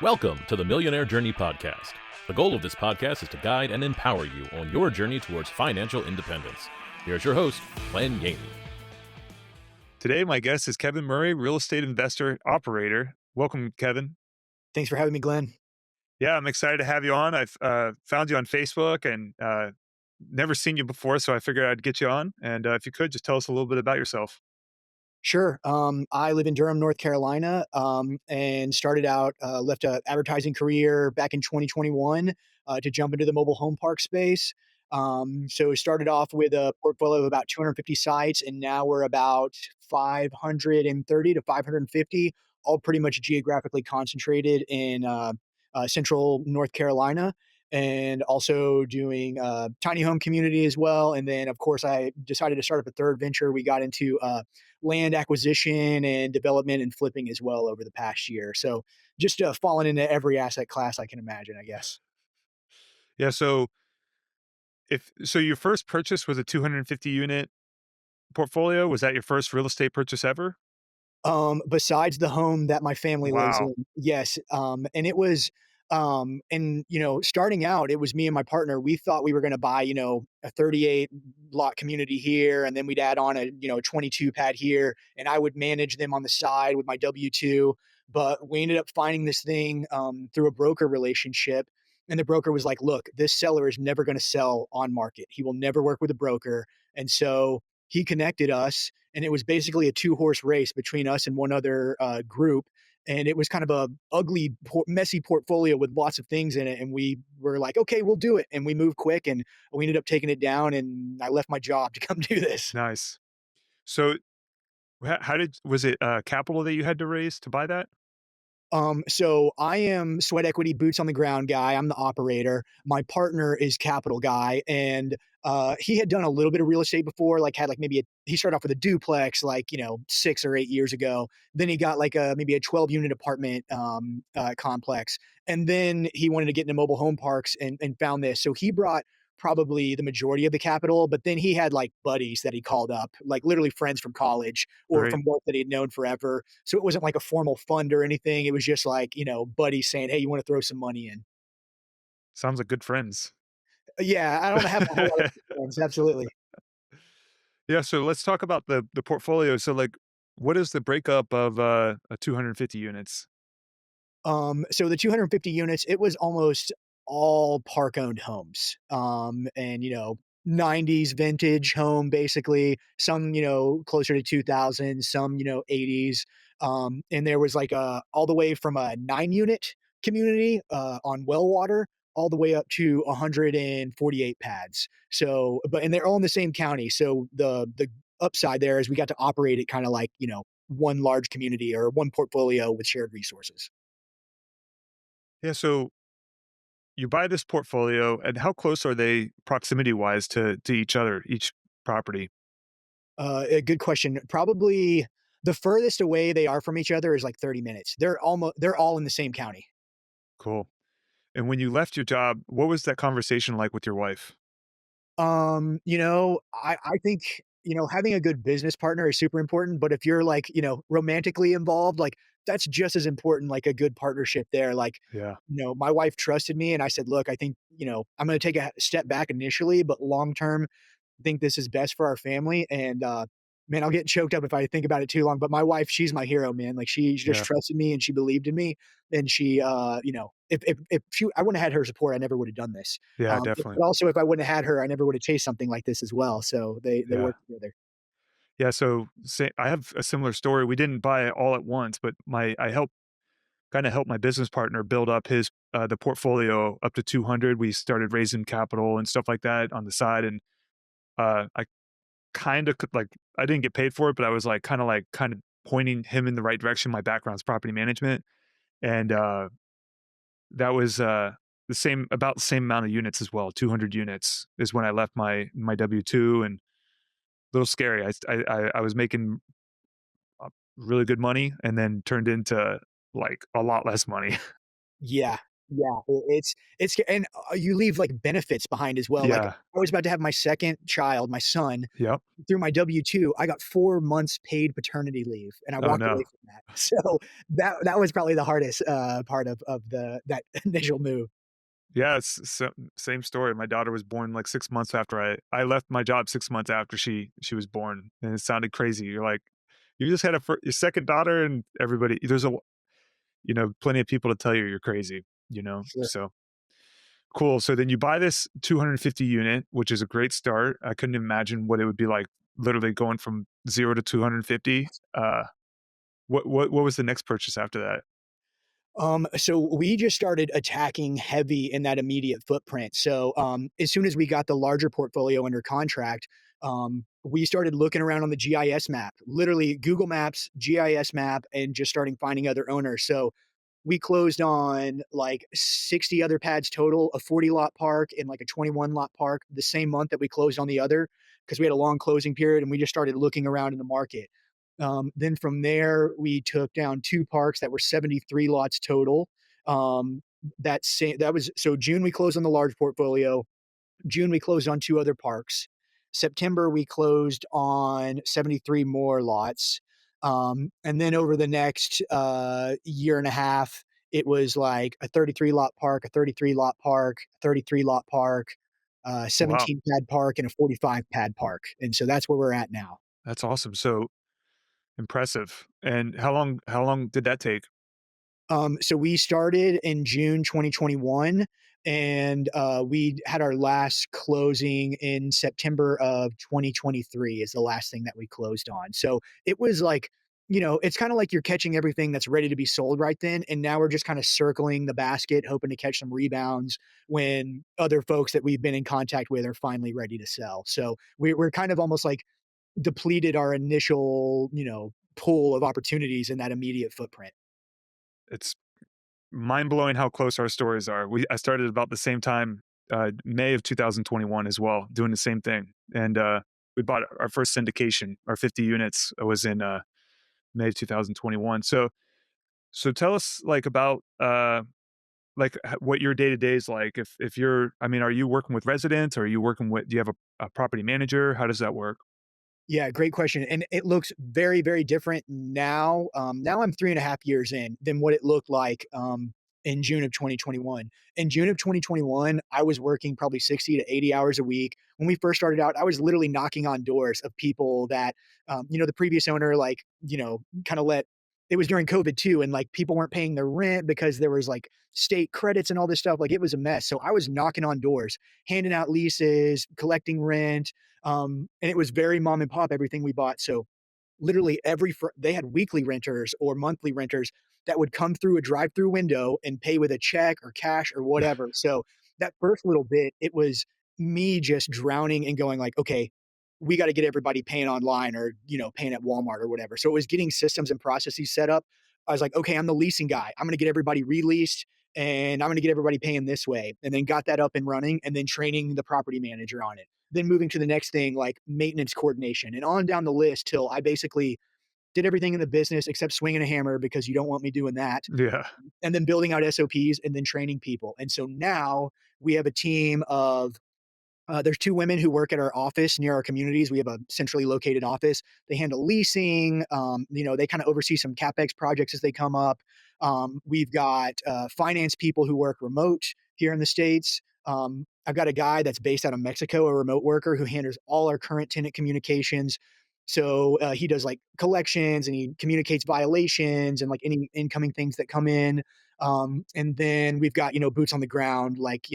Welcome to the Millionaire Journey Podcast. The goal of this podcast is to guide and empower you on your journey towards financial independence. Here's your host, Glenn Gainey. Today, my guest is Kevin Murray, real estate investor operator. Welcome, Kevin. Thanks for having me, Glenn. Yeah, I'm excited to have you on. I've found you on Facebook and never seen you before, so I figured I'd get you on. And if you could, just tell us a little bit about yourself. Sure. I live in Durham, North Carolina, and started out, left a advertising career back in 2021 to jump into the mobile home park space. So we started off with a portfolio of about 250 sites, and now we're about 530 to 550, all pretty much geographically concentrated in central North Carolina. And also doing tiny home community as well. And then, of course, I decided to start up a third venture. We got into land acquisition and development and flipping as well over the past year. So just fallen into every asset class I can imagine, I guess. Yeah, so your first purchase was a 250 unit portfolio. Was that your first real estate purchase ever? Besides the home that my family lives Wow. in, yes. And it was, starting out, it was me and my partner. We thought we were going to buy, a 38 lot community here, and then we'd add on a, 22 pad here, and I would manage them on the side with my W-2. But we ended up finding this thing through a broker relationship. And the broker was like, look, this seller is never going to sell on market. He will never work with a broker. And so he connected us, and it was basically a two-horse race between us and one other group. And it was kind of a ugly, messy portfolio with lots of things in it. And we were like, okay, we'll do it. And we moved quick, and we ended up taking it down. And I left my job to come do this. Nice. So was it capital that you had to raise to buy that? So I am sweat equity, boots on the ground guy. I'm the operator. My partner is capital guy, and he had done a little bit of real estate before. Like had like maybe he started off with a duplex, like 6 or 8 years ago. Then he got like maybe a 12 unit apartment complex, and then he wanted to get into mobile home parks and found this. So he brought probably the majority of the capital, but then he had like buddies that he called up, like literally friends from college or Great. from work that he'd known forever. So it wasn't like a formal fund or anything. It was just like, buddies saying, hey, you want to throw some money in? Sounds like good friends. Yeah, I don't have a whole lot of friends. Absolutely. Yeah, so let's talk about the portfolio. So, like, what is the breakup of a 250 units? So the 250 units, it was almost all park owned homes. And 90s vintage home, basically, some, closer to 2000, some, 80s. And there was like all the way from a 9 unit community on well water all the way up to 148 pads. So, and they're all in the same county. So the upside there is we got to operate it kind of like, one large community or one portfolio with shared resources. Yeah, so you buy this portfolio, and how close are they proximity wise to each other, each property? A good question. Probably the furthest away they are from each other is like 30 minutes. They're all in the same county. Cool. And when you left your job, what was that conversation like with your wife? I think, having a good business partner is super important, but if you're like, romantically involved, like that's just as important, like a good partnership there. Like, Yeah, my wife trusted me and I said, look, I think, I'm going to take a step back initially, but long term, think this is best for our family. And man, I'll get choked up if I think about it too long. But my wife, she's my hero, man. Like she just yeah, trusted me and she believed in me. And she, if she, I wouldn't have had her support, I never would have done this. yeah, But definitely. also, if I wouldn't have had her, I never would have chased something like this as well. So they Yeah. work together. Yeah, so I have a similar story. We didn't buy it all at once, but my I helped kind of help my business partner build up his the portfolio up to 200. We started raising capital and stuff like that on the side, and I kind of could like I didn't get paid for it, but I was like kind of pointing him in the right direction. My background's property management, and that was about the same amount of units as well. 200 units is when I left my W-2, and a little scary. I was making really good money and then turned into like a lot less money. Yeah. Yeah, and you leave, like, benefits behind as well, like, Yeah. I was about to have my 2nd child, my son. Yep. Through my W-2, I got 4 months paid paternity leave, and I Oh, walked away no. from that. So, that was probably the hardest, part of the that initial move. Yeah, same story. My daughter was born like 6 months after I left my job 6 months after she was born, and it sounded crazy. You're like, "You just had your second daughter," and everybody there's plenty of people to tell you you're crazy, you know? Sure. So, cool. So then you buy this 250 unit, which is a great start. I couldn't imagine what it would be like literally going from 0 to 250. What was the next purchase after that? So we just started attacking heavy in that immediate footprint. So as soon as we got the larger portfolio under contract, we started looking around on the GIS map, literally Google Maps, GIS map, and just starting finding other owners. So we closed on like 60 other pads total, a 40 lot park and like a 21 lot park the same month that we closed on the other because we had a long closing period and we just started looking around in the market. Then from there, we took down 2 parks that were 73 lots total. That was so June we closed on the large portfolio. June we closed on 2 other parks. September we closed on 73 more lots. And then over the next year and a half, it was like a 33 lot park, a 33 lot park, 33 lot park, Wow, 17 pad park, and a 45 pad park. And so that's where we're at now. that's awesome. So impressive. And how long did that take? So we started in June 2021, and we had our last closing in September of 2023 is the last thing that we closed on. So it was like, it's kind of like you're catching everything that's ready to be sold right then, and now we're just kind of circling the basket, hoping to catch some rebounds when other folks that we've been in contact with are finally ready to sell. So we're kind of almost like depleted our initial, pool of opportunities in that immediate footprint. It's mind blowing how close our stories are. I started about the same time, May of 2021 as well, doing the same thing. And we bought our first syndication, our 50 units was in May of 2021. So tell us like about what your day to day is like. If you're, I mean, are you working with residents? Or are you working with? Do you have a property manager? How does that work? Yeah, great question. And it looks very, very different now. Now I'm 3.5 years in than what it looked like in June of 2021. In June of 2021, I was working probably 60 to 80 hours a week. When we first started out, I was literally knocking on doors of people that, the previous owner, like, kind of let it was during COVID too. And like people weren't paying their rent because there was like state credits and all this stuff. Like it was a mess. So I was knocking on doors, handing out leases, collecting rent, and it was very mom and pop, everything we bought. So literally they had weekly renters or monthly renters that would come through a drive-through window and pay with a check or cash or whatever. So that first little bit, it was me just drowning and going like, okay, we got to get everybody paying online or, paying at Walmart or whatever. So it was getting systems and processes set up. I was like, okay, I'm the leasing guy. I'm going to get everybody released and I'm going to get everybody paying this way. And then got that up and running and then training the property manager on it. Then moving to the next thing, like maintenance coordination and on down the list till I basically did everything in the business except swinging a hammer because you don't want me doing that. Yeah, And then building out SOPs and then training people. And so now we have a team of there's 2 women who work at our office near our communities. We have a centrally located office. They handle leasing. They kind of oversee some capex projects as they come up. We've got finance people who work remote here in the states. I've got a guy that's based out of Mexico, a remote worker who handles all our current tenant communications. So he does like collections and he communicates violations and like any incoming things that come in. And then we've got boots on the ground, like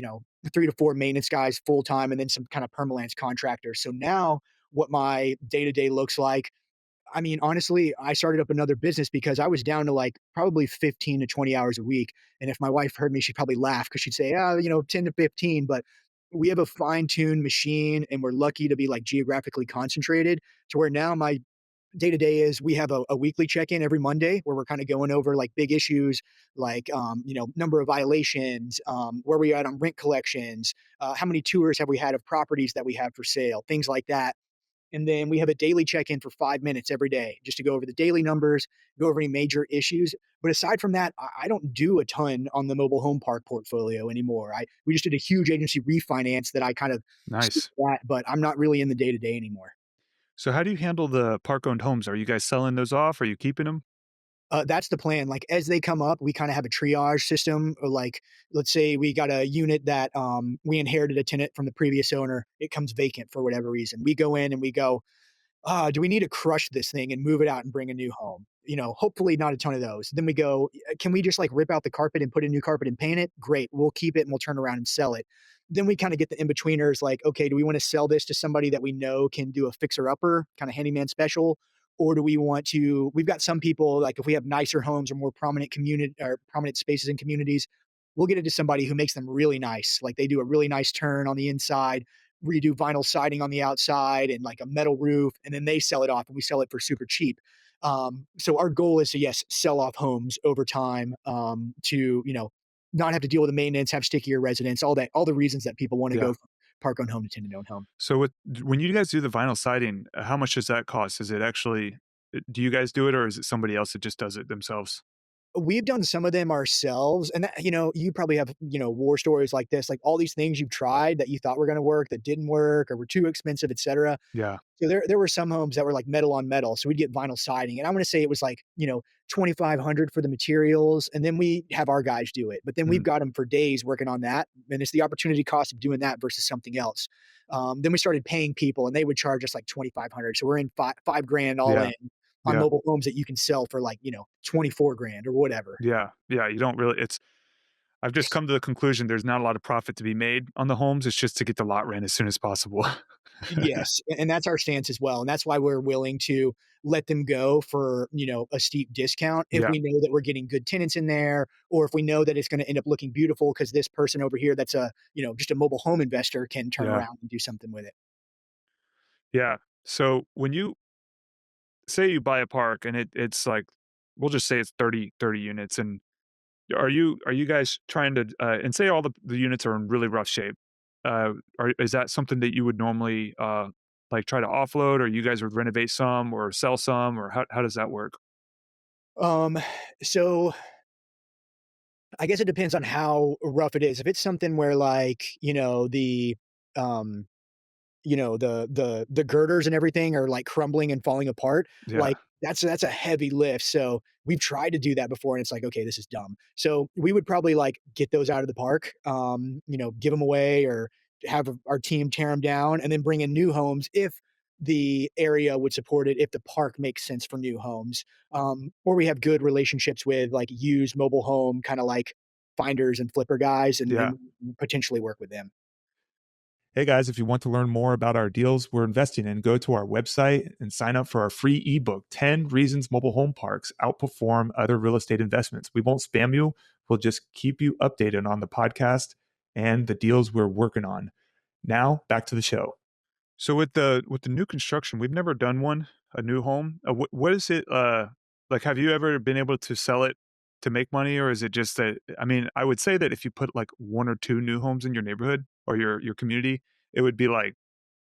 3 to 4 maintenance guys full time, and then some kind of permalance contractors. So now, what my day to day looks like. I mean, honestly, I started up another business because I was down to like probably 15 to 20 hours a week. And if my wife heard me, she'd probably laugh because she'd say, 10 to 15. But we have a fine tuned machine and we're lucky to be like geographically concentrated to where now my day to day is we have a weekly check in every Monday where we're kind of going over like big issues like number of violations, where we at on rent collections, how many tours have we had of properties that we have for sale, things like that. And then we have a daily check-in for 5 minutes every day just to go over the daily numbers, go over any major issues. But aside from that, I don't do a ton on the mobile home park portfolio anymore. We just did a huge agency refinance that I kind of stick Nice. to that, but I'm not really in the day to day anymore. So how do you handle the park-owned homes? Are you guys selling those off? Are you keeping them? That's the plan. Like as they come up, we kind of have a triage system. Or like, let's say we got a unit that we inherited a tenant from the previous owner. It comes vacant for whatever reason. We go in and we go, do we need to crush this thing and move it out and bring a new home? Hopefully not a ton of those. Then we go, can we just like rip out the carpet and put in new carpet and paint it? Great. We'll keep it and we'll turn around and sell it. Then we kind of get the in-betweeners like, okay, do we want to sell this to somebody that we know can do a fixer-upper, kind of handyman special? Or do we want to, we've got some people, like if we have nicer homes or more prominent community or prominent spaces in communities, we'll get it to somebody who makes them really nice. Like they do a really nice turn on the inside, redo vinyl siding on the outside and like a metal roof, and then they sell it off and we sell it for super cheap. So our goal is to, yes, sell off homes over time, to, not have to deal with the maintenance, have stickier residents, all that, all the reasons that people want to Yeah. go from park owned home to tenant owned home. So when you guys do the vinyl siding, how much does that cost? Is it actually do you guys do it or is it somebody else that just does it themselves? We've done some of them ourselves, and that, you probably have, war stories like this, like all these things you've tried that you thought were going to work that didn't work or were too expensive, etc. Yeah. So there were some homes that were like metal on metal. So we'd get vinyl siding. And I'm gonna say it was like, 2,500 for the materials. And then we have our guys do it. But then we've Mm. got them for days working on that. And it's the opportunity cost of doing that versus something else. Then we started paying people and they would charge us like 2,500. So we're in five grand all Yeah. in on Yeah. mobile homes that you can sell for like, 24 grand or whatever. Yeah. Yeah. You don't really it's I've just come to the conclusion there's not a lot of profit to be made on the homes. It's just to get the lot rent as soon as possible. Yes, and that's our stance as well, and that's why we're willing to let them go for, a steep discount if Yeah. we know that we're getting good tenants in there, or if we know that it's gonna end up looking beautiful because this person over here that's just a mobile home investor can turn Yeah. around and do something with it. Yeah. So when you say you buy a park and it's like we'll just say it's 30 units and are you guys trying to and say all the units are in really rough shape. Is that something that you would normally like try to offload or you guys would renovate some or sell some or how does that work? Um, so I guess it depends on how rough it is. If it's something where like, um the girders and everything are like crumbling and falling apart, Yeah. like that's a heavy lift. So we've tried to do that before and it's like, okay, this is dumb. So we would probably like get those out of the park, give them away or have our team tear them down and then bring in new homes if the area would support it, if the park makes sense for new homes. Or we have good relationships with like used mobile home kind of like finders and flipper guys Yeah. and potentially work with them. Hey guys, if you want to learn more about our deals we're investing in, go to our website and sign up for our free ebook 10 Reasons Mobile Home Parks Outperform Other Real Estate Investments. We won't spam you, we'll just keep you updated on the podcast and the deals we're working on. Now, back to the show. So with the new construction, we've never done one, a new home. What is it like have you ever been able to sell it to make money or is it just that I mean, I would say that if you put like one or two new homes in your neighborhood or your community, it would be like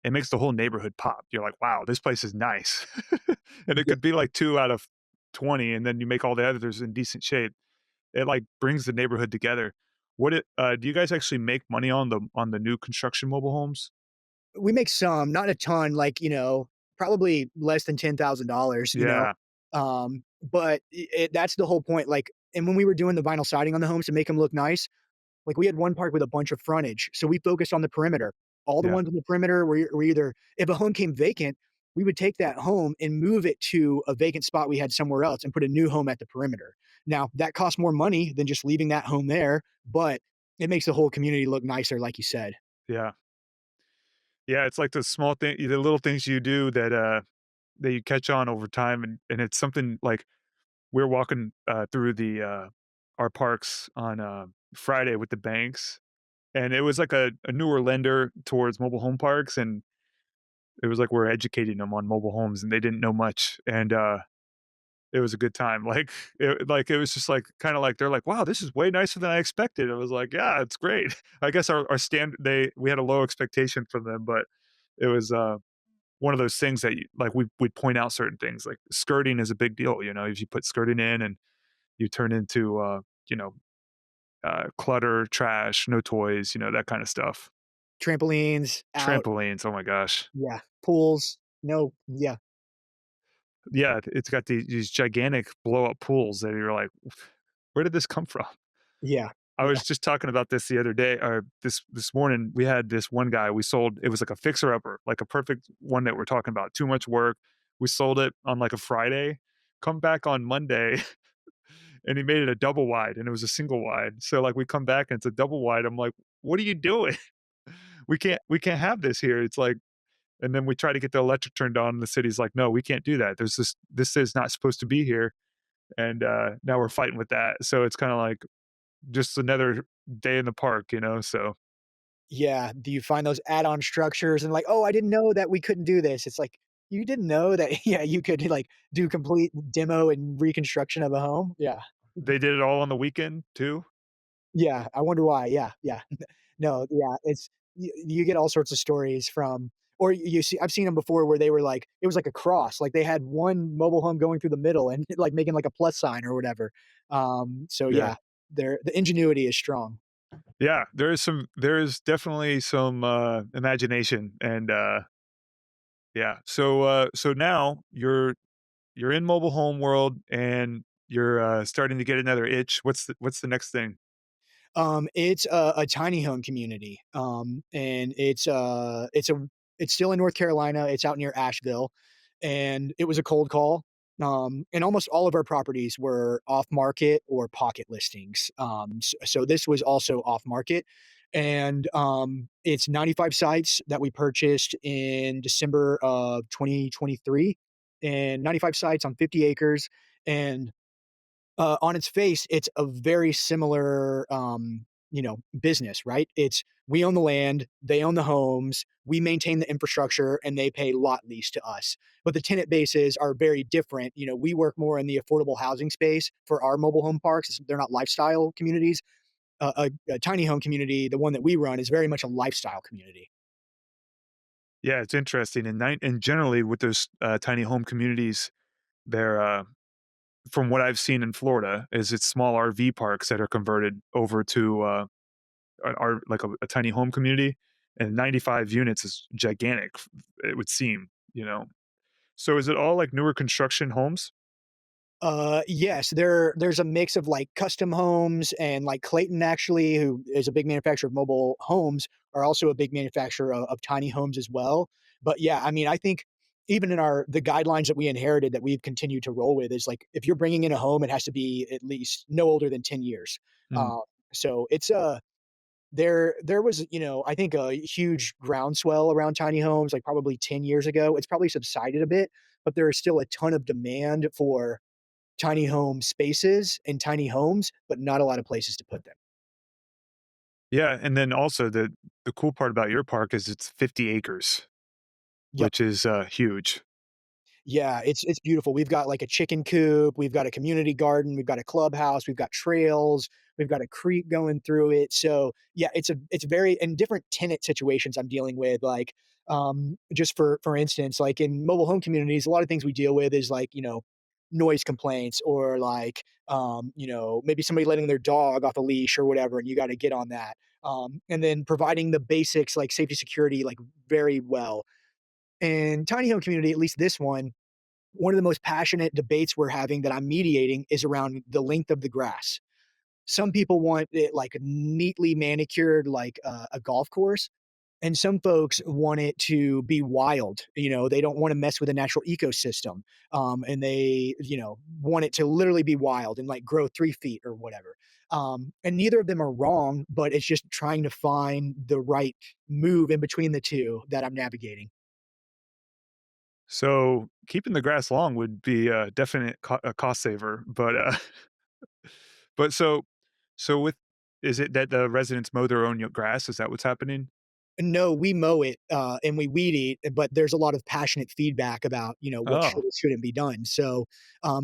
it makes the whole neighborhood pop. You're like, "Wow, this place is nice." And it Yeah. could be like 2 out of 20 and then you make all the others in decent shape. It like brings the neighborhood together. Do you guys actually make money on the new construction mobile homes? We make some, not a ton, like, probably less than $10,000, Yeah. but that's the whole point. Like, and when we were doing the vinyl siding on the homes to make them look nice, like we had one park with a bunch of frontage. So we focused on the perimeter. All the Yeah. ones on the perimeter were either, if a home came vacant, we would take that home and move it to a vacant spot we had somewhere else and put a new home at the perimeter. Now, that costs more money than just leaving that home there, but it makes the whole community look nicer, like you said. Yeah. Yeah, it's like the small thing the little things you do that you catch on over time, and it's something like we're walking, through our parks on, Friday with the banks, and it was like a newer lender towards mobile home parks, and it was like we're educating them on mobile homes, and they didn't know much, and, it was a good time, it was just, like, kinda like they're like, "Wow, this is way nicer than I expected." I was like, "Yeah, it's great." I guess our stand they we had a low expectation from them, but it was, one of those things that like we'd point out certain things like skirting is a big deal. If you put skirting in and you turn into you know clutter, trash, no toys, that kind of stuff. Trampolines out. Trampolines, oh my gosh. Yeah. Pools. No. Yeah. Yeah, it's got these gigantic blow up pools that you're like, where did this come from? Yeah. I Yeah. was just talking about this the other day, or this morning. We had this one guy we sold. It was like a fixer upper, like a perfect one that we're talking about. Too much work. We sold it on like a Friday. Come back on Monday, and he made it a double wide, and it was a single wide. So like we come back and it's a double wide. I'm like, what are you doing? We can't have this here. It's like, and then we try to get the electric turned on, and the city's like, no, we can't do that. This is not supposed to be here, and now we're fighting with that. So it's kind of like just another day in the park. So Yeah. Do you find those add-on structures and like, oh, I didn't know that we couldn't do this. It's like, you didn't know that, yeah, you could like do complete demo and reconstruction of a home. Yeah. they did it all on the weekend too. Yeah. I wonder why. Yeah. Yeah. No, yeah. You get all sorts of stories from, or you see, I've seen them before where they were like, it was like a cross, like they had one mobile home going through the middle and like making like a plus sign or whatever. So Yeah. yeah, the ingenuity is strong. Yeah, there is definitely some imagination, and yeah. So now you're in mobile home world, and you're starting to get another itch. What's the next thing? It's a tiny home community, and it's still in North Carolina. It's out near Asheville, and it was a cold call. And almost all of our properties were off market or pocket listings. So this was also off market, and it's 95 sites that we purchased in December of 2023, and 95 sites on 50 acres, and on its face, it's a very similar, business, right? It's we own the land, they own the homes, we maintain the infrastructure, and they pay lot lease to us. But the tenant bases are very different. We work more in the affordable housing space for our mobile home parks. They're not lifestyle communities. A tiny home community, the one that we run, is very much a lifestyle community. Yeah, it's interesting, and generally with those tiny home communities, they're from what I've seen in Florida, is it's small RV parks that are converted over to like a tiny home community, and 95 units is gigantic. It would seem. So is it all like newer construction homes? Yes, there's a mix of like custom homes and like Clayton actually, who is a big manufacturer of mobile homes, are also a big manufacturer of tiny homes as well. But yeah, I mean, I think even in the guidelines that we inherited that we've continued to roll with is like if you're bringing in a home, it has to be at least no older than 10 years. Mm. Uh, so it's there was, I think a huge groundswell around tiny homes like probably 10 years ago. It's probably subsided a bit, but there is still a ton of demand for tiny home spaces and tiny homes, but not a lot of places to put them. Yeah, and then also the cool part about your park is it's 50 acres, Yep. which is huge. Yeah, it's beautiful. We've got like a chicken coop, we've got a community garden, we've got a clubhouse, we've got trails, we've got a creek going through it. So yeah, it's very and different tenant situations I'm dealing with. Like just for instance, like in mobile home communities, a lot of things we deal with is like, noise complaints or like maybe somebody letting their dog off a leash or whatever, and you got to get on that. And then providing the basics like safety security like very well. And tiny home community, at least this one of the most passionate debates we're having that I'm mediating is around the length of the grass. Some people want it like neatly manicured, like a golf course. And some folks want it to be wild. They don't want to mess with a natural ecosystem. And they, want it to literally be wild and like grow 3 feet or whatever. And neither of them are wrong, but it's just trying to find the right move in between the two that I'm navigating. So keeping the grass long would be a definite a cost saver, but but so with is it that the residents mow their own grass? Is that what's happening? No, we mow it, and we weed eat, but there's a lot of passionate feedback about, what should Oh, or shouldn't be done. So,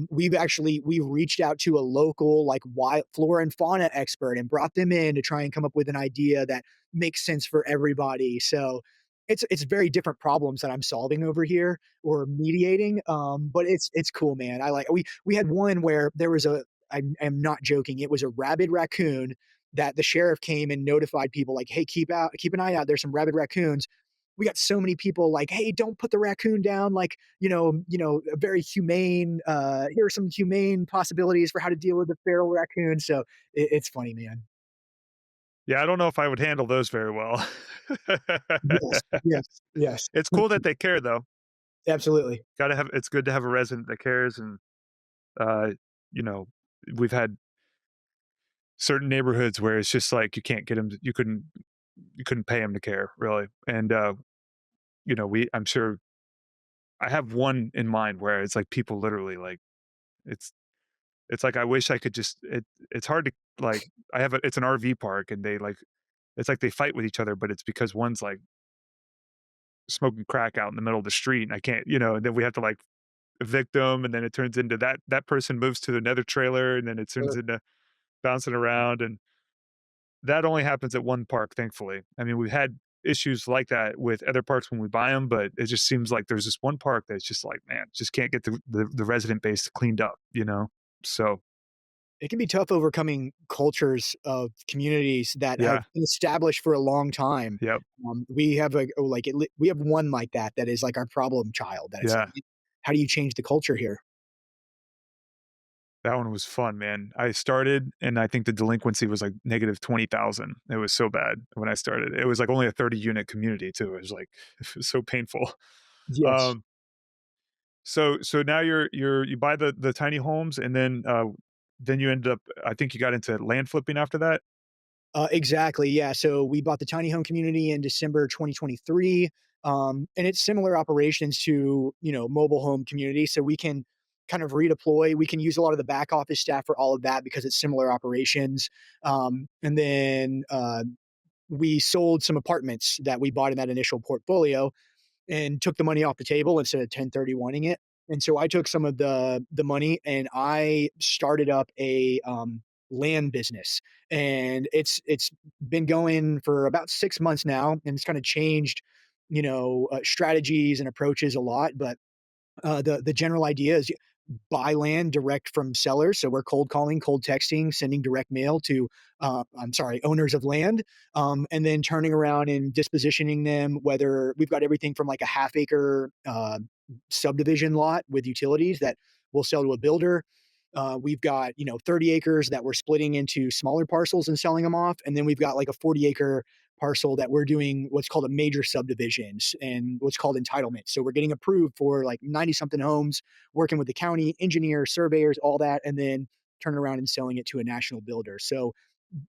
we've reached out to a local, like, wild flora and fauna expert and brought them in to try and come up with an idea that makes sense for everybody. So, it's very different problems that I'm solving over here or mediating. But it's cool, man. I like we had one where there was a I am not joking. It was a rabid raccoon that the sheriff came and notified people like, hey, keep an eye out. There's some rabid raccoons. We got so many people like, hey, don't put the raccoon down. Like, a very humane. Here are some humane possibilities for how to deal with the feral raccoon. So it's funny, man. Yeah, I don't know if I would handle those very well. Yes, yes, yes, It's cool that they care though. absolutely. It's good to have a resident that cares and, uh, you know, we've had certain neighborhoods where it's just like you can't get them. You couldn't pay them to care really. And, I'm sure I have one in mind where it's like people literally like, it's it's like I wish I could it's hard to like it's an RV park and they like it's like they fight with each other, but it's because one's like smoking crack out in the middle of the street and I can't, and then we have to like evict them and then it turns into that person moves to another trailer and then it turns Sure. into bouncing around and that only happens at one park, thankfully. I mean, we've had issues like that with other parks when we buy them, but it just seems like there's this one park that's just like, man, just can't get the resident base cleaned up, you know? So, It can be tough overcoming cultures of communities that have yeah, been established for a long time. yep, We have we have one like that is like our problem child. That it's yeah. like, how do you change the culture here? That one was fun, man. I started and I think the delinquency was like negative 20,000. It was so bad when I started. It was like only a 30 unit community too. It was like it was so painful. Yes. Um so now you buy the tiny homes and then you ended up I think you got into land flipping after that? Exactly. Yeah. So we bought the tiny home community in December 2023. And it's similar operations to, mobile home community. So we can kind of redeploy. We can use a lot of the back office staff for all of that because it's similar operations. And then we sold some apartments that we bought in that initial portfolio and took the money off the table instead of 1031ing it. And so I took some of the money and I started up a land business, and it's been going for about 6 months now, and it's kind of changed, strategies and approaches a lot, but the general idea is buy land direct from sellers. So we're cold calling, cold texting, sending direct mail to, owners of land, and then turning around and dispositioning them. Whether we've got everything from like a half acre subdivision lot with utilities that we'll sell to a builder. We've got 30 acres that we're splitting into smaller parcels and selling them off, and then we've got like a 40-acre parcel that we're doing what's called a major subdivisions and what's called entitlement. So we're getting approved for like 90 something homes, working with the county engineers, surveyors, all that, and then turning around and selling it to a national builder. So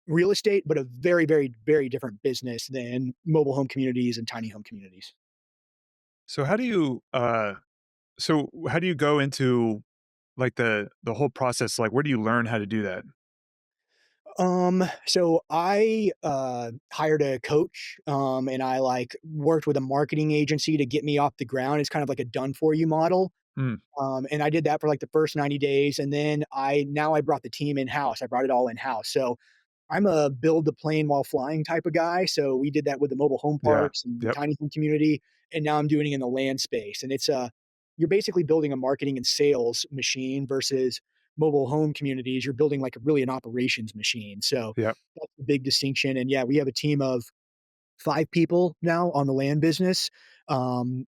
real estate, but a very, very, very different business than mobile home communities and tiny home communities. So how do you go into like the whole process? Like where do you learn how to do that? So I hired a coach, and I like worked with a marketing agency to get me off the ground. It's kind of like a done for you model. Mm, And I did that for like the first 90 days. And then I brought the team in house. I brought it all in house. So I'm a build the plane while flying type of guy. So we did that with the mobile home yeah. parks and the Yep. tiny home community. And now I'm doing it in the land space. And you're basically building a marketing and sales machine versus mobile home communities. You're building like really an operations machine. So Yep. that's the big distinction. And yeah, we have a team of 5 people now on the land business, and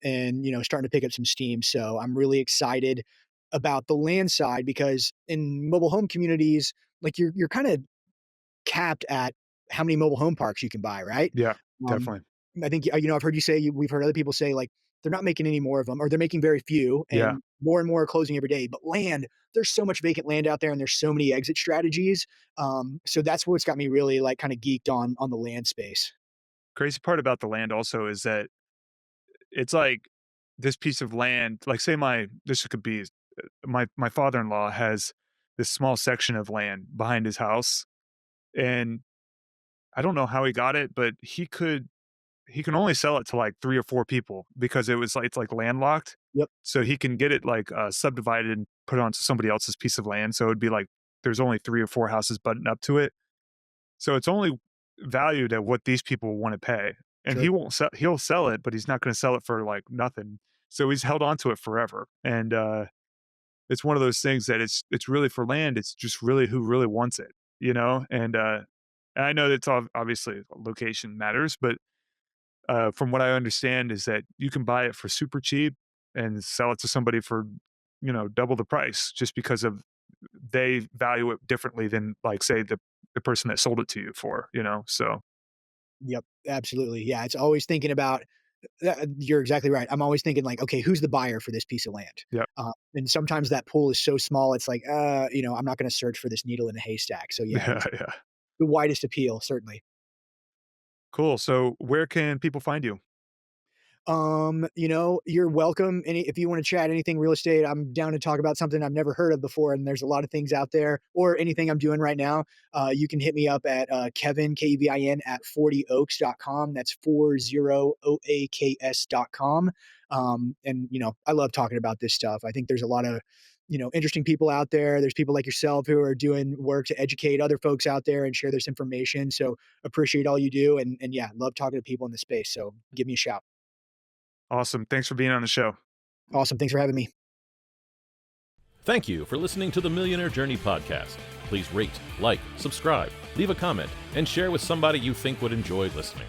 starting to pick up some steam. So I'm really excited about the land side because in mobile home communities, like you're kind of capped at how many mobile home parks you can buy, right? Yeah. Um, Definitely. I think I've heard you say we've heard other people say like they're not making any more of them, or they're making very few, Yeah. and more are closing every day. But land, there's so much vacant land out there, and there's so many exit strategies. So that's what's got me really like kind of geeked on the land space. Crazy part about the land also is that it's like this piece of land, like say this could be my father-in-law has this small section of land behind his house and I don't know how he got it, but he can only sell it to like 3 or 4 people because it's like landlocked. Yep. So he can get it like subdivided and put it onto somebody else's piece of land. So it'd be like there's only 3 or 4 houses buttoned up to it. So it's only valued at what these people want to pay. and Sure. he'll sell it, but he's not going to sell it for like nothing. So he's held on to it forever. And it's one of those things that it's really for land. It's just really who really wants it, you know? And I know that obviously location matters, but from what I understand is that you can buy it for super cheap and sell it to somebody for, double the price just because of they value it differently than like say the person that sold it to you for, so Yep, absolutely. Yeah, it's always thinking about you're exactly right. I'm always thinking like, okay, who's the buyer for this piece of land? yeah. And sometimes that pool is so small, it's like, I'm not going to search for this needle in a haystack. So yeah, Yeah, yeah. the widest appeal, certainly. Cool. So where can people find you? You're welcome. If you want to chat anything real estate, I'm down to talk about something I've never heard of before. And there's a lot of things out there, or anything I'm doing right now. You can hit me up at Kevin, Kevin at 40oaks.com. That's 40oaks.com. I love talking about this stuff. I think there's a lot of, interesting people out there. There's people like yourself who are doing work to educate other folks out there and share this information. So appreciate all you do. And yeah, love talking to people in the space. So give me a shout. Awesome. Thanks for being on the show. Awesome. Thanks for having me. Thank you for listening to the Millionaire Journey podcast. Please rate, like, subscribe, leave a comment, and share with somebody you think would enjoy listening.